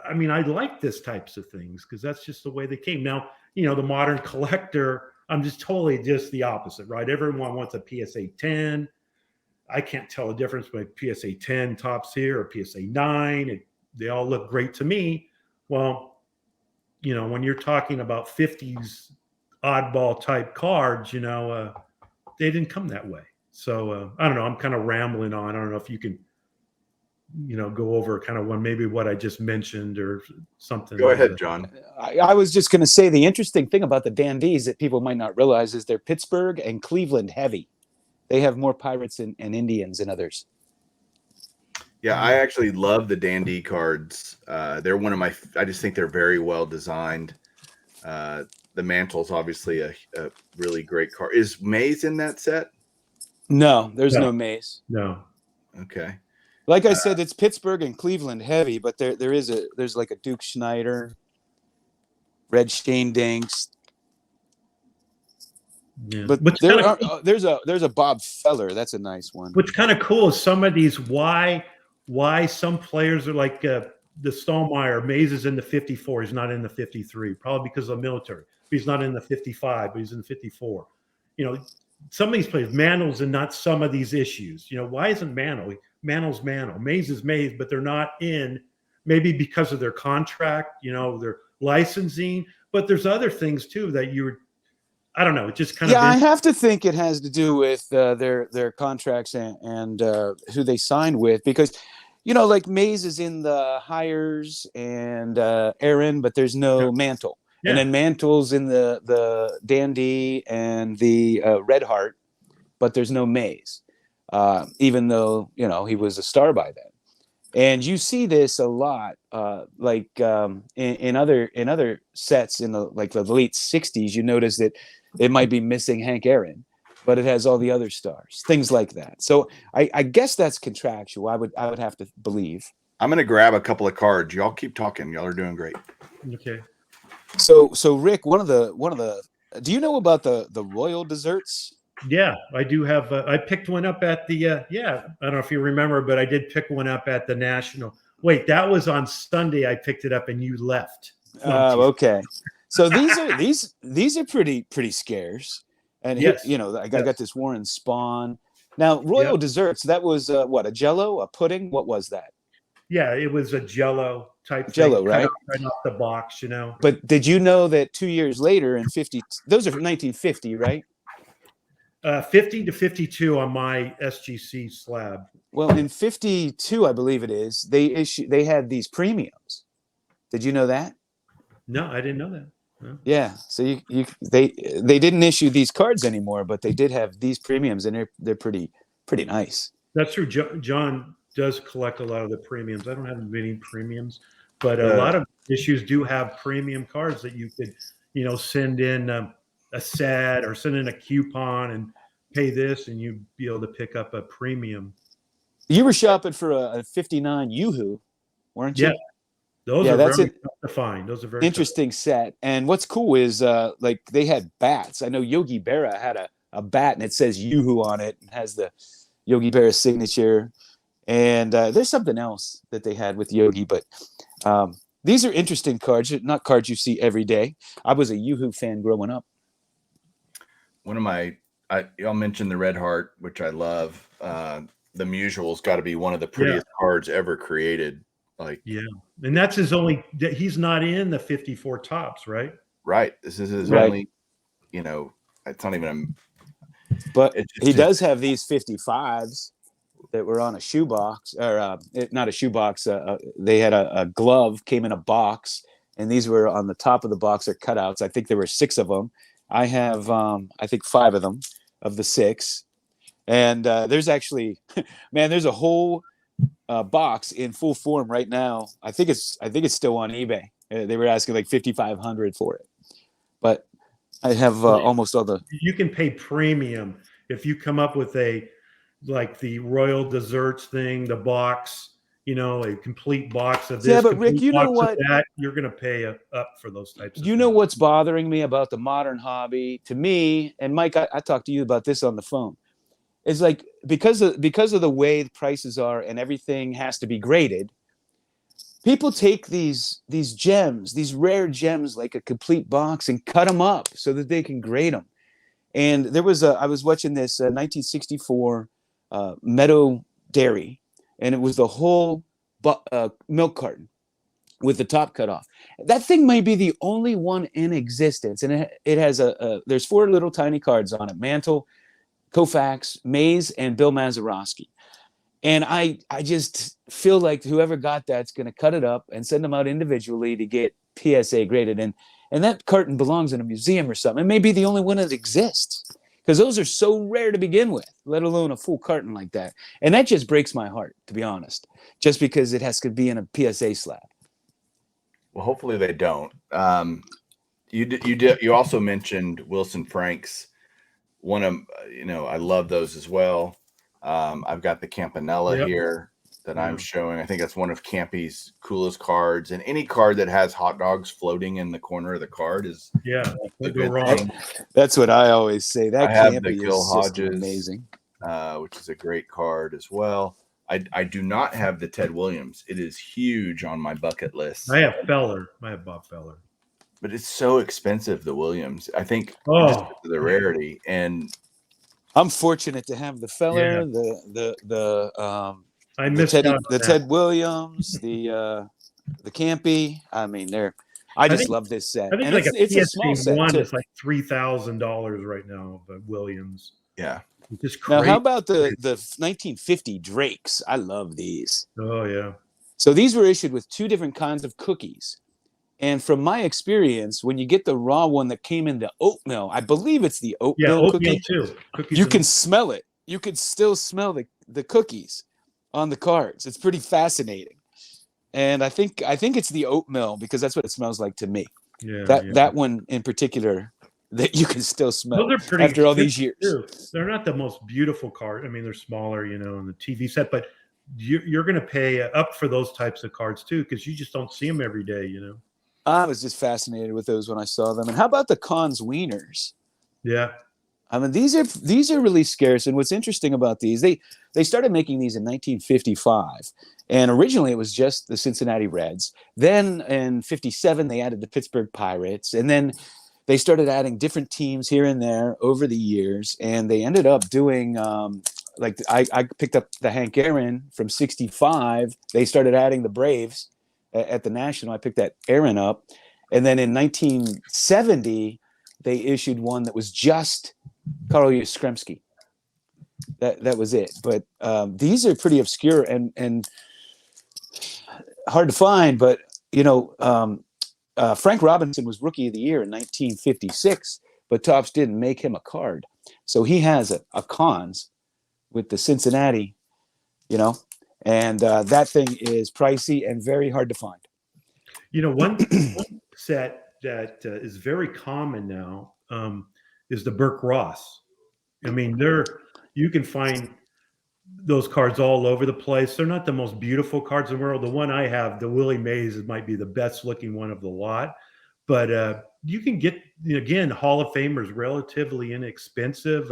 I like this types of things because that's just the way they came. Now, the modern collector, I'm just totally just the opposite, right? Everyone wants a PSA 10. I can't tell the difference between PSA 10 tops here or PSA 9. They all look great to me. Well, when you're talking about 50s oddball type cards, they didn't come that way. So I don't know. I'm kind of rambling on. I don't know if you can go over kind of maybe what I just mentioned or something. Go ahead, John. I was just going to say the interesting thing about the Dandies that people might not realize is they're Pittsburgh and Cleveland heavy. They have more Pirates and Indians than others. Yeah, I actually love the Dandy cards. They're one of I just think they're very well designed. The Mantle's obviously a really great card. Is Mays in that set? No, there's no Mays. No. Okay. Like I said, it's Pittsburgh and Cleveland heavy, but there's like a Duke Schneider, Red Shane Dinks. Yeah. But there's a Bob Feller. That's a nice one. What's kind of cool is some of these why some players are like the Stallmeyer. Mays is in the 54. He's not in the 53, probably because of the military. He's not in the 55, but he's in the 54. Some of these players, Mantle's and not some of these issues. Why isn't Mantle? Mantle's Mantle. Mays is Mays, but they're not in, maybe because of their contract, their licensing. But there's other things too that I don't know. It just kind of. Yeah, I have to think it has to do with their contracts and who they signed with, because, like Mays is in the Hires and Aaron, but there's no Mantle. Yeah. And then Mantle's in the Dandy and the Red Heart, but there's no Mays, even though, he was a star by then. And you see this a lot, in other sets in the the late '60s. You notice that it might be missing Hank Aaron, but it has all the other stars, things like that. So I guess that's contractual. I would have to believe. I'm gonna grab a couple of cards. Y'all keep talking. Y'all are doing great. Okay. So Rick, one of the do you know about the royal desserts? Yeah, I do have. I picked one up at the. I don't know if you remember, but I did pick one up at the National. Wait, that was on Sunday. I picked it up and you left. Oh, okay. So these are pretty scarce. And Yes. I got this Warren Spawn. Now, royal desserts. That was what, a Jello, a pudding? What was that? Yeah, it was a Jello type Jello, thing, right? right off the box, But did you know that 2 years later in 50, those are from 1950, right? 50 to 52 on my SGC slab. Well, in 52, I believe it is, they had these premiums. Did you know that? No, I didn't know that. No. Yeah. So they didn't issue these cards anymore, but they did have these premiums, and they're pretty nice. That's true. John does collect a lot of the premiums. I don't have many premiums, but a lot of issues do have premium cards that you could, send in a set or send in a coupon and pay this, and you'd be able to pick up a premium. You were shopping for a 59 Yoo-Hoo, weren't you? Yeah. Those are very tough to find. Those are very interesting set. And what's cool is they had bats. I know Yogi Berra had a bat, and it says Yoo-Hoo on it, and has the Yogi Berra signature. And there's something else that they had with Yogi, but these are interesting cards, not cards you see every day. I was a Yoo-Hoo fan growing up. One of y'all mentioned the Red Heart, which I love. The Mutual's got to be one of the prettiest cards ever created. And that's he's not in the 54 tops, right? Right. This is his only, it's not even but he does have these 55s that were on a shoebox, or not a shoebox. They had a glove, came in a box, and these were on the top of the box are cutouts. I think there were 6 of them. I have, I think 5 of them, of the 6. And there's actually, man, there's a whole box in full form right now. I think it's still on eBay. They were asking like $5,500 for it, but I have almost all the. You can pay premium if you come up with the royal desserts thing, the box, a complete box of this. Yeah, but Rick, you know what? You're going to pay up for those types of things. Know what's bothering me about the modern hobby? To me, and Mike, I talked to you about this on the phone. It's like because of the way the prices are and everything has to be graded, people take these gems, these rare gems, like a complete box, and cut them up so that they can grade them. And I was watching this 1964 Meadow Dairy, and it was the whole milk carton with the top cut off. That thing may be the only one in existence, and it has there's 4 little tiny cards on it: Mantle, Koufax, Mays, and Bill Mazeroski. And I just feel like whoever got that's going to cut it up and send them out individually to get PSA graded. And that carton belongs in a museum or something. It may be the only one that exists, because those are so rare to begin with, let alone a full carton like that. And that just breaks my heart, to be honest, just because it has to be in a PSA slab. Well, hopefully they don't. You also mentioned Wilson Franks. One of, I love those as well. I've got the Campanella here that I'm showing. I think that's one of Campy's coolest cards. And any card that has hot dogs floating in the corner of the card is a good thing. That's what I always say. That I have Campy the Gil is Hodges, amazing, which is a great card as well. I do not have the Ted Williams. It is huge on my bucket list. I have Feller. I have Bob Feller. But it's so expensive, the Williams. I think just the rarity. And I'm fortunate to have the Feller, the Ted Williams, the Campy. I mean, I just love this set. I think and it's a small set one too. is like $3,000 right now, but Williams. Yeah. Just now, how about the 1950 Drakes? I love these. Oh yeah. So these were issued with 2 different kinds of cookies. And from my experience, when you get the raw one that came in the oatmeal, I believe it's the oatmeal cookie. Too. You can smell it. You could still smell the cookies. on the cards. It's pretty fascinating. And I think it's the oatmeal because that's what it smells like to me. Yeah, that one in particular that you can still smell those are pretty after all these years. too. They're not the most beautiful cards. I mean, they're smaller, on the TV set, but you're going to pay up for those types of cards too because you just don't see them every day. I was just fascinated with those when I saw them. And how about the Cons Wieners? Yeah. I mean, these are really scarce. And what's interesting about these, they started making these in 1955. And originally it was just the Cincinnati Reds. Then in 57, they added the Pittsburgh Pirates. And then they started adding different teams here and there over the years. And they ended up doing, I picked up the Hank Aaron from 65. They started adding the Braves at the National. I picked that Aaron up. And then in 1970, they issued one that was just Carl Yastrzemski. That was it. But these are pretty obscure and hard to find. But Frank Robinson was Rookie of the Year in 1956, but Topps didn't make him a card, so he has a Cons with the Cincinnati, and that thing is pricey and very hard to find. One set that is very common now is the Burke Ross. I mean, you can find those cards all over the place. They're not the most beautiful cards in the world. The one I have, the Willie Mays, might be the best looking one of the lot. But you can get, again, Hall of Famers relatively inexpensive.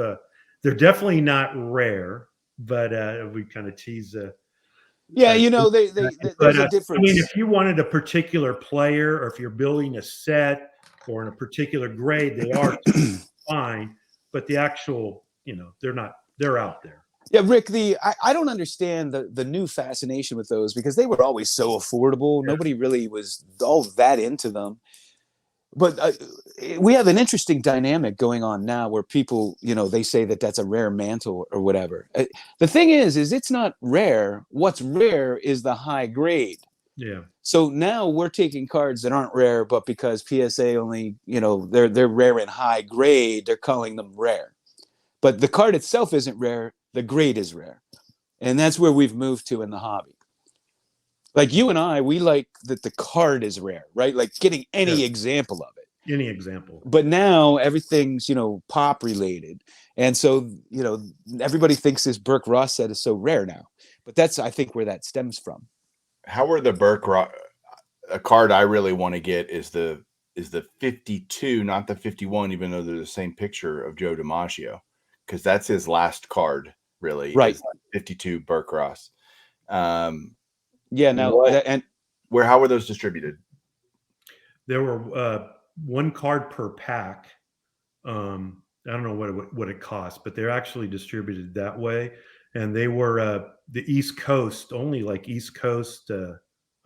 They're definitely not rare, but we kind of tease. There's a difference. I mean, if you wanted a particular player, or if you're building a set, or in a particular grade, they are fine. But the actual, they're not. They're out there. Yeah, Rick, I don't understand the new fascination with those because they were always so affordable. Yeah. Nobody really was all that into them. But we have an interesting dynamic going on now where people, they say that that's a rare mantle or whatever. The thing is it's not rare. What's rare is the high grade. Yeah. So now we're taking cards that aren't rare, but because PSA only, they're rare in high grade, they're calling them rare. But the card itself isn't rare. The grade is rare. And that's where we've moved to in the hobby. Like you and I, we like that the card is rare, right? Like getting any example of it. Any example. But now everything's, pop related. And so, everybody thinks this Burke Ross set is so rare now. But that's, I think, where that stems from. How are the Burke Ross? A card I really want to get is the 52, not the 51, even though they're the same picture of Joe DiMaggio, because that's his last card, really. Right. 52 Burke Ross. Yeah. Now, how were those distributed? There were one card per pack. I don't know what it cost, but they're actually distributed that way. And they were the East Coast, only like East Coast,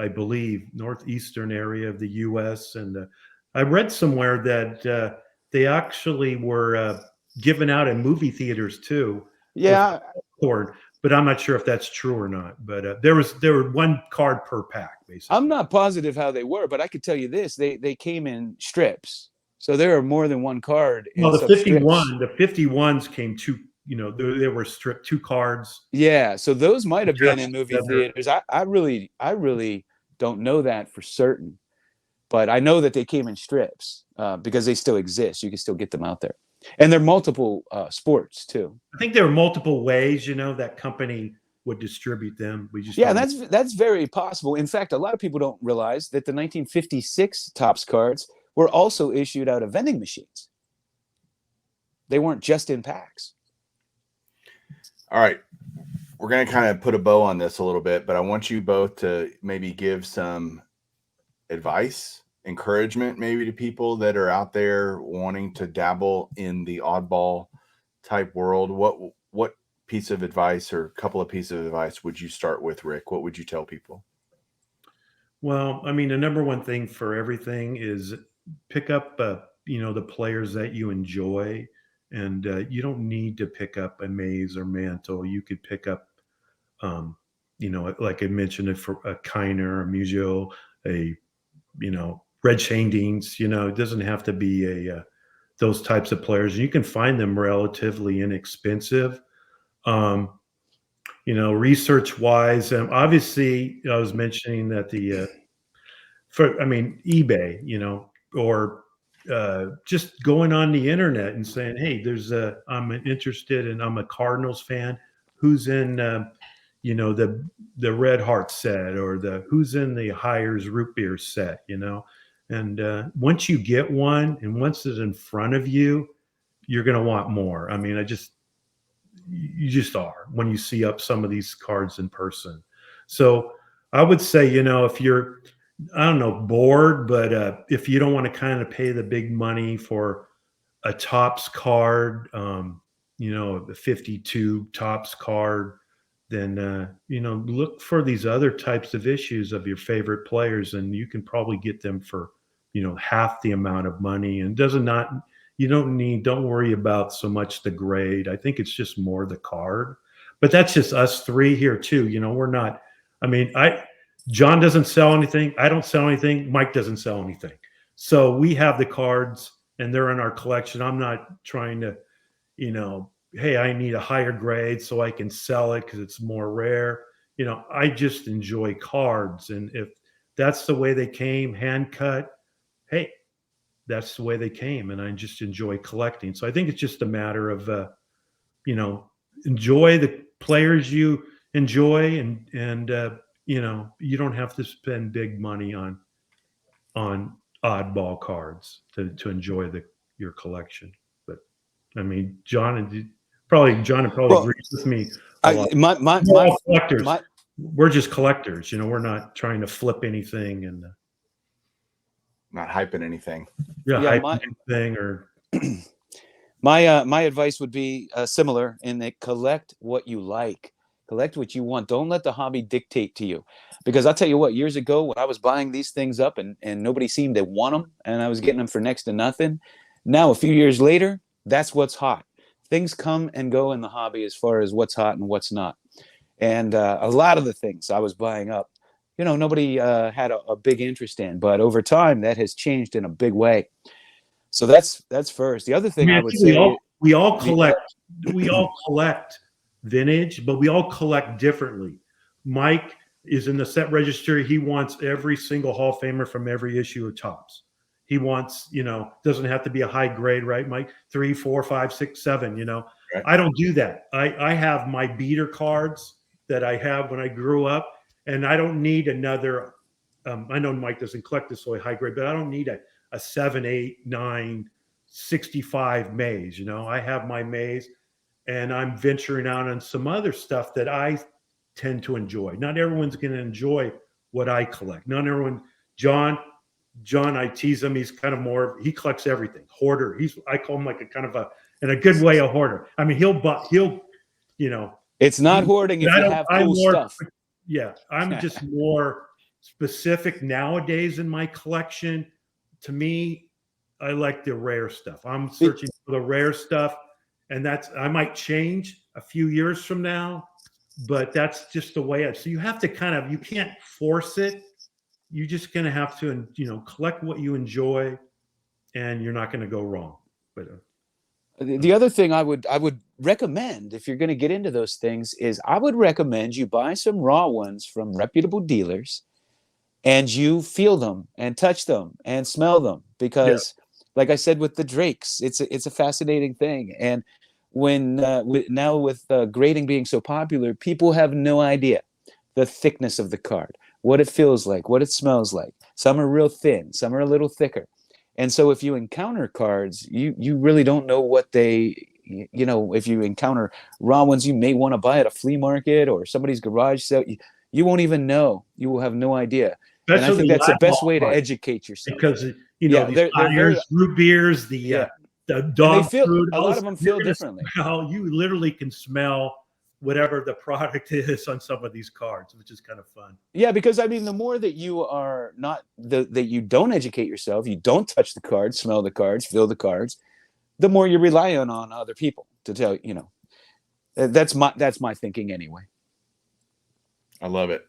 I believe, northeastern area of the U.S. And I read somewhere that they actually were given out in movie theaters too. Yeah. But I'm not sure if that's true or not. But there were one card per pack, basically. I'm not positive how they were, but I could tell you this: they came in strips, so there are more than one card. Well, the 51s came two. They were stripped 2 cards. Yeah, so those might have been in movie theaters. I really don't know that for certain, but I know that they came in strips because they still exist. You can still get them out there. And they're multiple sports too. I think there are multiple ways, that company would distribute them. That's very possible. In fact, a lot of people don't realize that the 1956 Topps cards were also issued out of vending machines. They weren't just in packs. All right. We're going to kind of put a bow on this a little bit, but I want you both to maybe give some advice, encouragement maybe to people that are out there wanting to dabble in the oddball type world. What piece of advice or a couple of pieces of advice would you start with, Rick? What would you tell people? Well, I mean, the number one thing for everything is pick up, the players that you enjoy. And you don't need to pick up a Mays or Mantle. You could pick up, like I mentioned, for a Kiner, a Mugio, a, Red Shandings. It doesn't have to be those types of players. You can find them relatively inexpensive. research wise, obviously I was mentioning that eBay, or just going on the internet and saying, hey, I'm interested and I'm a Cardinals fan. Who's in, the Red Heart set, or who's in the Hires root beer set, and once you get one and once it's in front of you, you're going to want more. I mean, you just are when you see up some of these cards in person. So I would say, if you're, I don't know, bored, but if you don't want to kind of pay the big money for a Topps card, the 52 Topps card, then, look for these other types of issues of your favorite players, and you can probably get them for, half the amount of money. And don't worry about so much the grade. I think it's just more the card, but that's just us three here too. We're not, John doesn't sell anything. I don't sell anything. Mike doesn't sell anything. So we have the cards and they're in our collection. I'm not trying to, hey, I need a higher grade so I can sell it because it's more rare. I just enjoy cards. And if that's the way they came, hand cut, hey, that's the way they came. And I just enjoy collecting. So I think it's just a matter of, enjoy the players you enjoy, and you don't have to spend big money on oddball cards to enjoy your collection. But John probably agrees with me. Collectors. We're just collectors. We're not trying to flip anything and not hyping anything. My advice would be similar in that collect what you like. Collect what you want. Don't let the hobby dictate to you. Because I'll tell you what, years ago when I was buying these things up and nobody seemed to want them and I was getting them for next to nothing, now a few years later, that's what's hot. Things come and go in the hobby as far as what's hot and what's not. And a lot of the things I was buying up, nobody had a big interest in. But over time, that has changed in a big way. So that's first. The other thing I would say, we all collect vintage, but we all collect differently. Mike is in the set registry. He wants every single Hall of Famer from every issue of Topps. He wants, doesn't have to be a high grade, right, Mike? 3, 4, 5, 6, 7, Right. I don't do that. I have my beater cards that I have when I grew up, and I don't need another. I know Mike doesn't collect this so high grade, but I don't need a 7, 8, 9, 65 maze. I have my maze, and I'm venturing out on some other stuff that I tend to enjoy. Not everyone's going to enjoy what I collect. Not everyone. John, I tease him. He's kind of more. He collects everything. Hoarder. I call him like a kind of in a good way, a hoarder. He'll. It's not hoarding if you have cool stuff. Yeah, I'm just more specific nowadays in my collection. To me, I like the rare stuff. I'm searching for the rare stuff, and I might change a few years from now, but that's just the way so you have to you can't force it. You're just going to have to, collect what you enjoy, and you're not going to go wrong. But the other thing I would recommend, if you're going to get into those things, is I would recommend you buy some raw ones from reputable dealers, and you feel them and touch them and smell them, because like I said with the Drakes, it's a fascinating thing. And when now with grading being so popular, people have no idea the thickness of the card, what it feels like, what it smells like. Some are real thin, some are a little thicker. And so if you encounter cards, you really don't know what they, if you encounter raw ones you may want to buy at a flea market or somebody's garage sale, you won't even know. You will have no idea. And I think that's the best way to educate yourself. Because, they're root beers, the dog food. A lot of them feel differently. You literally can smell whatever the product is on some of these cards, which is kind of fun. Yeah, because the more that you are that you don't educate yourself, you don't touch the cards, smell the cards, feel the cards, the more you rely on other people to tell you. That's my thinking anyway. I love it.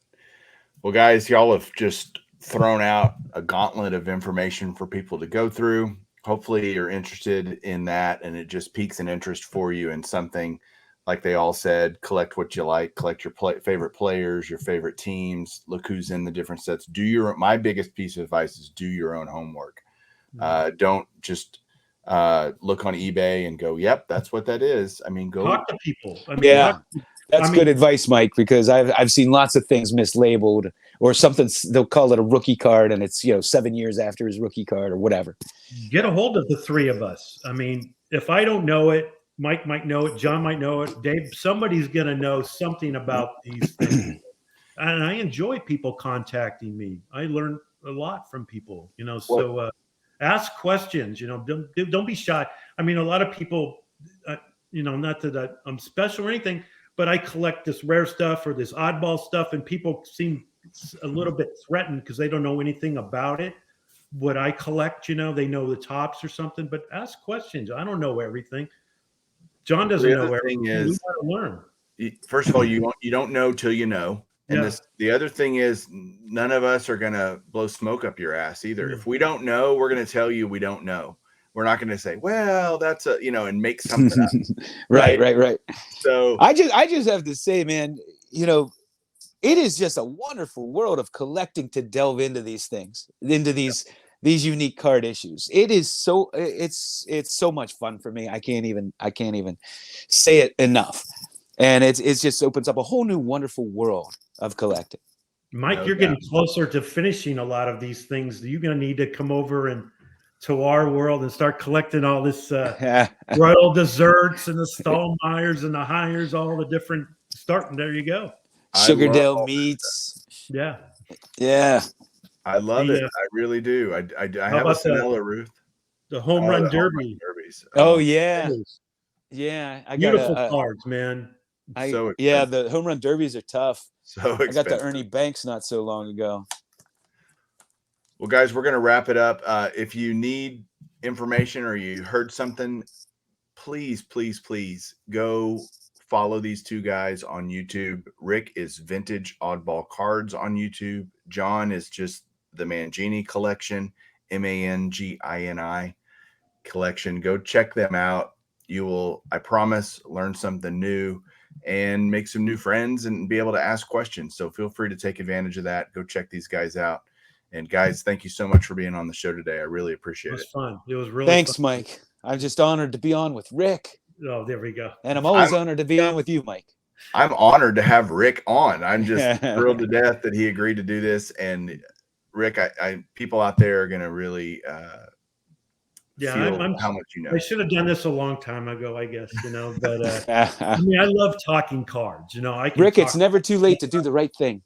Well, guys, y'all have just thrown out a gauntlet of information for people to go through. Hopefully you're interested in that, and it just piques an interest for you in something like they all said, collect what you like, collect your favorite players, your favorite teams, look who's in the different sets. My biggest piece of advice is do your own homework. Don't just look on eBay and go, yep, that's what that is. I mean, go talk to people. I mean, Yeah. That's good advice, Mike, because I've seen lots of things mislabeled or something. They'll call it a rookie card, and it's 7 years after his rookie card or whatever. Get a hold of the three of us. I mean, if I don't know it, Mike might know it, John might know it, Dave, somebody's going to know something about these things. And I enjoy people contacting me. I learn a lot from people, so ask questions, don't be shy. I mean, a lot of people, not that I'm special or anything, but I collect this rare stuff or this oddball stuff, and people seem a little bit threatened because they don't know anything about it. What I collect, they know the tops or something, but ask questions. I don't know everything. John doesn't know everything. We got to learn. First of all, you don't know till you know. And the other thing is, none of us are going to blow smoke up your ass either. If we don't know, we're going to tell you we don't know. We're not going to say, well, that's and make something up. Right. So I just have to say, man, it is just a wonderful world of collecting to delve into these things, into these unique card issues. It is it's so much fun for me. I can't even say it enough. And it's just opens up a whole new wonderful world of collecting. Mike, you're getting closer to finishing a lot of these things. You're going to need to come over and to our world and start collecting all this royal desserts and the Stallmeyers and the Hires, all the different starting. There you go. Sugardale meats. Yeah. I love it. I really do. I have a Sonella, Ruth. The home run derby. derbies. Oh yeah. I beautiful cards, man. The home run derbies are tough. So expensive. I got the Ernie Banks not so long ago. Well, guys, we're going to wrap it up. If you need information or you heard something, please go follow these two guys on YouTube. Rick is Vintage Oddball Cards on YouTube. John is just the Mangini Collection, Mangini Collection. Go check them out. You will, I promise, learn something new and make some new friends and be able to ask questions. So feel free to take advantage of that. Go check these guys out. And guys, thank you so much for being on the show today. I really appreciate it. It was fun. It was really Thanks, fun. Mike. I'm just honored to be on with Rick. Oh, there we go. And I'm always honored to be on with you, Mike. I'm honored to have Rick on. I'm just thrilled to death that he agreed to do this. And Rick, people out there are going to really feel how much you know. I should have done this a long time ago, I guess, but I mean, I love talking cards, Rick, it's never too late to do the right thing.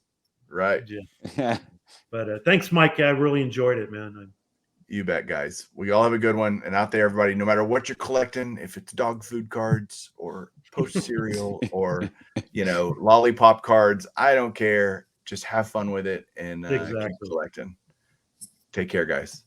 Right. Yeah. But thanks, Mike. I really enjoyed it, man. You bet, guys. We all have a good one. And out there, everybody, no matter what you're collecting, if it's dog food cards or post cereal or, lollipop cards, I don't care. Just have fun with it and keep collecting. Take care, guys.